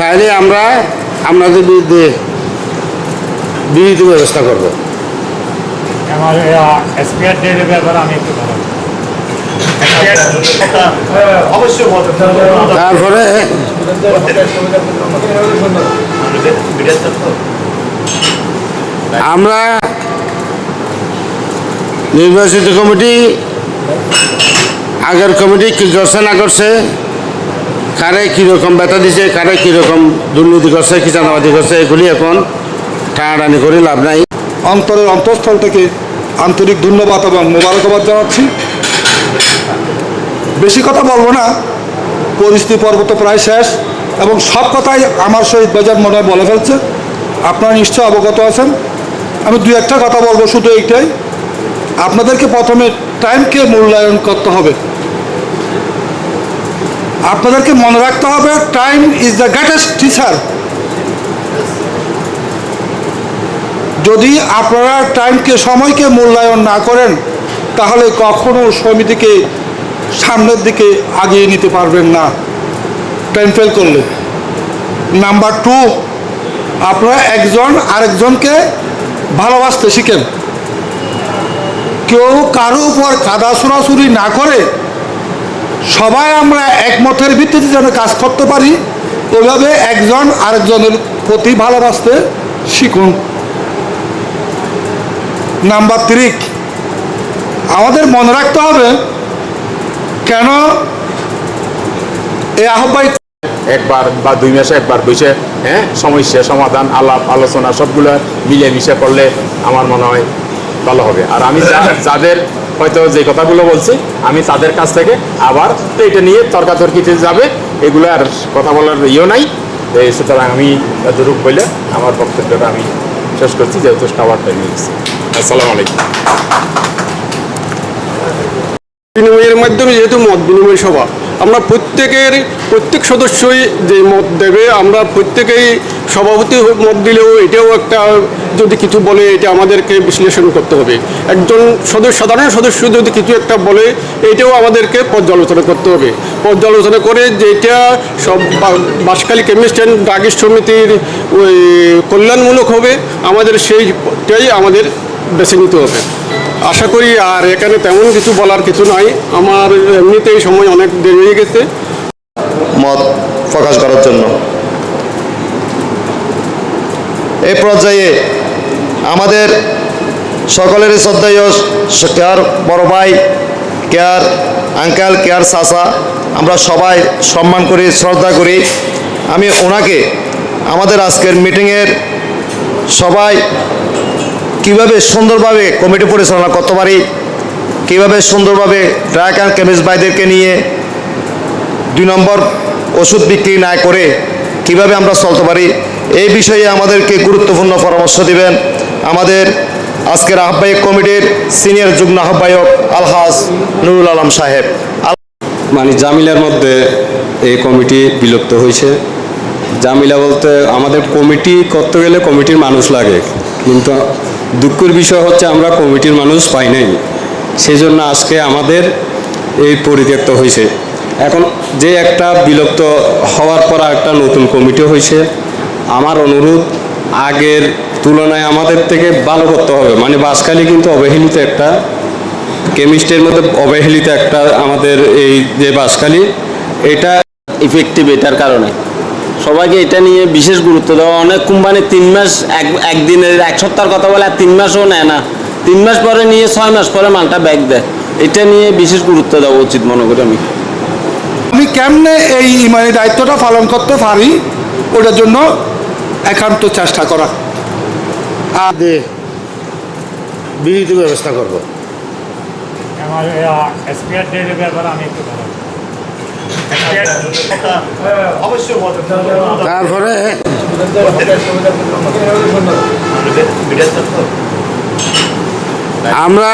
তাহলে আমরা আপনাদের বিরুদ্ধে বিহিত ব্যবস্থা করব। আমার এসপিআর ডের ব্যাপারে আমি একটু ভালো অবশ্যই তারপরে আমরা নির্বাচিত কমিটি আগের কমিটি কী করছে না করছে, কারে কীরকম ব্যথা দিছে, কারে কীরকম দুর্নীতি করছে, কি চাঁদাবাদি করছে, এগুলি এখন টানাটানি করে লাভ নাই। অন্তরের অন্তঃস্থল থেকে আন্তরিক ধন্যবাদ এবং মোবারকবাদ জানাচ্ছি। বেশি কথা বলবো না, পরিস্থিতি পর্ব তো প্রায় শেষ এবং সব কথাই আমার শহীদ বাজার মনে হয় বলে ফেলছে। আপনারা নিশ্চয় অবগত আছেন। আমি দু একটা কথা বলবো, শুধু এইটাই, আপনাদেরকে প্রথমে টাইমকে মূল্যায়ন করতে হবে। আপনাদেরকে মনে রাখতে হবে time is the greatest teacher. যদি আপনারা টাইমকে সময়কে মূল্যায়ন না করেন তাহলে কখনো সমিতিকে সামনের দিকে আগিয়ে নিতে পারবেন না টাইম ফেল করলে। নাম্বার 2, আপনারা একজন আরেকজনকে ভালোবাসতে শিখেন। কেউ কারো উপর কাদা ছোড়াছুরি না করে সবাই আমরা একমতের ভিত্তিতে যেন কাজ করতে পারি, ওইভাবে একজন আরেকজনের প্রতি ভালোবাসতে শিখুন। নাম্বার 3, আমাদের মনে রাখতে হবে কেন এই আহ্বায়ক একবার বা 2 মাসে একবার বসে সমস্যা সমাধান আলাপ আলোচনা সবগুলো মিলেমিশে করলে আমার মনে হয় ভালো হবে। আর আমি যাদের হয়তো যে কথাগুলো বলছি আমি তাদের কাছ থেকে আবার এটা নিয়ে তর্কাতর্কিতে যাবে, এগুলো আর কথা বলার নাই। সুতরাং আমি যতটুকু বলে আমার বক্তব্যটা আমি শেষ করছি, যেহেতু খাবার টাইম নিয়েছি। আসসালামু আলাইকুম। বিনিময়ের মাধ্যমে যেহেতু মত বিনিময় সভা, আমরা প্রত্যেক সদস্যই যে মত দেবে, আমরা প্রত্যেকেই সভাপতি মত দিলেও এটাও একটা যদি কিছু বলে এটা আমাদেরকে বিশ্লেষণ করতে হবে। একজন সাধারণ সদস্য যদি কিছু একটা বলে এটাও আমাদেরকে পর্যালোচনা করতে হবে। পর্যালোচনা করে যেটা সব বাঁশখালী কেমিস্ট অ্যান্ড ড্রাগিস্ট সমিতির ওই কল্যাণমূলক হবে আমাদের সেইটাই আমাদের বেছে নিতে হবে। আশা করি আর এখানে তেমন কিছু বলার কিছু নাই। আমার এমনিতেই সময় অনেক দেরি হয়ে গেছে মত প্রকাশ করার জন্য। এই পর্যায়ে আমাদের সকলেরই শ্রদ্ধেয় কেয়ার বড় ভাই, কেয়ার আঙ্কেল, কেয়ার চাচা, আমরা সবাই সম্মান করি, শ্রদ্ধা করি। আমি ওনাকে আমাদের আজকের মিটিংয়ের সবাই কীভাবে সুন্দরভাবে কমিটি পরিচালনা করতে পারি, কীভাবে সুন্দরভাবে ড্রাগ অ্যান্ড কেমিস্ট ভাইদেরকে নিয়ে 2 নম্বর ওষুধ বিক্রি না করে কিভাবে আমরা চলতে পারি, এই বিষয়ে আমাদেরকে গুরুত্বপূর্ণ পরামর্শ দিবেন আমাদের আজকের আহ্বায়ক কমিটির সিনিয়র যুগ্ম আহ্বায়ক আলহাজ নুরুল আলম সাহেব। মানে জামিলার মধ্যে এই কমিটি বিলুপ্ত হয়েছে। জামিলা বলতে আমাদের কমিটি করতে গেলে কমিটির মানুষ লাগে, কিন্তু দুঃখের বিষয় হচ্ছে আমরা কমিটির মানুষ পাই নাই, সেই জন্য আজকে আমাদের এই পরিত্যক্ত হয়েছে। এখন যে একটা বিলুপ্ত হওয়ার পর একটা নতুন কমিটি হয়েছে, আমার অনুরোধ আগের তুলনায় আমাদের থেকে ভালো করতে হবে। মানে বাঁশখালী কিন্তু অবহেলিত একটা কেমিস্টের মধ্যে অবহেলিত একটা আমাদের এই যে বাঁশখালী, এটা ইফেক্টিভ। এটার কারণে সবাইকে এটা নিয়ে বিশেষ গুরুত্ব দেওয়া। অনেক কোম্পানি 3 মাস একদিনের 1 সপ্তাহের কথা বলে আর 3 মাসও নেয় না, 3 মাস পরে নিয়ে 6 মাস পরে মালটা ব্যাক দেয়। এটা নিয়ে বিশেষ গুরুত্ব দেওয়া উচিত মনে করি আমি কেমনে এই ইমানি দায়িত্বটা পালন করতে পারি ওটার জন্য একান্ত চেষ্টা করা। বিহিত ব্যবস্থা করব। আমার এসপিআর ডের ব্যাপারে আমি একটু ভালো অবশ্যই তারপরে আমরা